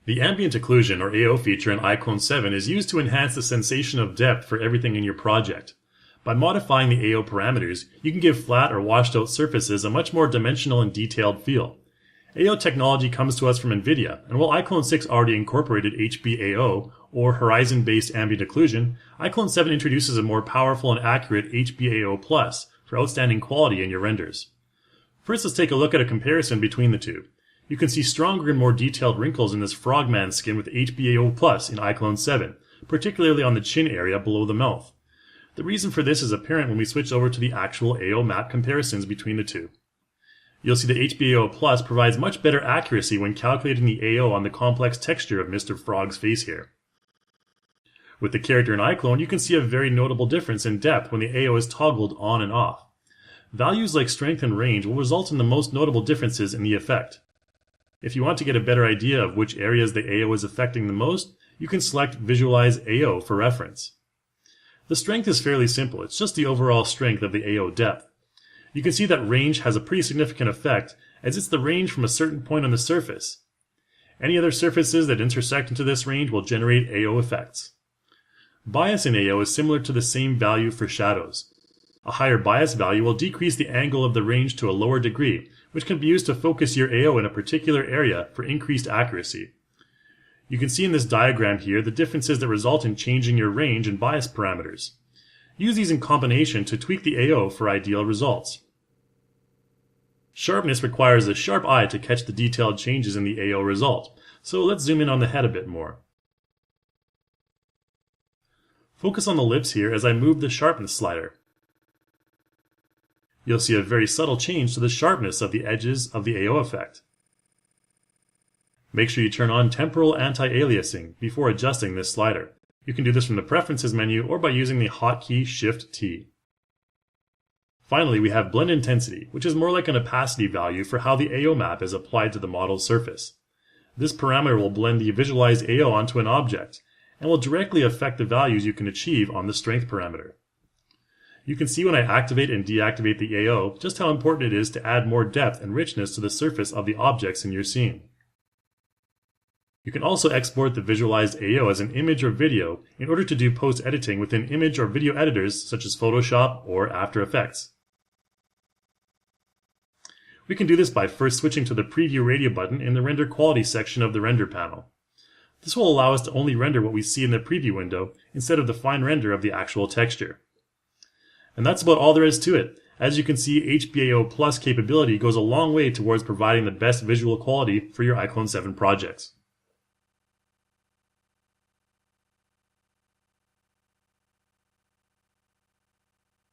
The Ambient Occlusion or AO feature in iClone 7 is used to enhance the sensation of depth for everything in your project. By modifying the AO parameters, you can give flat or washed out surfaces a much more dimensional and detailed feel. AO technology comes to us from NVIDIA, and while iClone 6 already incorporated HBAO, or Horizon-Based Ambient Occlusion, iClone 7 introduces a more powerful and accurate HBAO+ for outstanding quality in your renders. First, let's take a look at a comparison between the two. You can see stronger and more detailed wrinkles in this frogman skin with HBAO+ in iClone 7, particularly on the chin area below the mouth. The reason for this is apparent when we switch over to the actual AO map comparisons between the two. You'll see that HBAO+ provides much better accuracy when calculating the AO on the complex texture of Mr. Frog's face here. With the character in iClone, you can see a very notable difference in depth when the AO is toggled on and off. Values like strength and range will result in the most notable differences in the effect. If you want to get a better idea of which areas the AO is affecting the most, you can select Visualize AO for reference. The strength is fairly simple, it's just the overall strength of the AO depth. You can see that range has a pretty significant effect, as it's the range from a certain point on the surface. Any other surfaces that intersect into this range will generate AO effects. Bias in AO is similar to the same value for shadows. A higher bias value will decrease the angle of the range to a lower degree, which can be used to focus your AO in a particular area for increased accuracy. You can see in this diagram here the differences that result in changing your range and bias parameters. Use these in combination to tweak the AO for ideal results. Sharpness requires a sharp eye to catch the detailed changes in the AO result, so let's zoom in on the head a bit more. Focus on the lips here as I move the sharpness slider. You'll see a very subtle change to the sharpness of the edges of the AO effect. Make sure you turn on temporal anti-aliasing before adjusting this slider. You can do this from the Preferences menu or by using the hotkey Shift-T. Finally, we have blend intensity, which is more like an opacity value for how the AO map is applied to the model's surface. This parameter will blend the visualized AO onto an object, and will directly affect the values you can achieve on the strength parameter. You can see when I activate and deactivate the AO just how important it is to add more depth and richness to the surface of the objects in your scene. You can also export the visualized AO as an image or video in order to do post-editing within image or video editors such as Photoshop or After Effects. We can do this by first switching to the Preview Radio button in the Render Quality section of the Render panel. This will allow us to only render what we see in the preview window instead of the fine render of the actual texture. And that's about all there is to it. As you can see, HBAO+ capability goes a long way towards providing the best visual quality for your iClone 7 projects.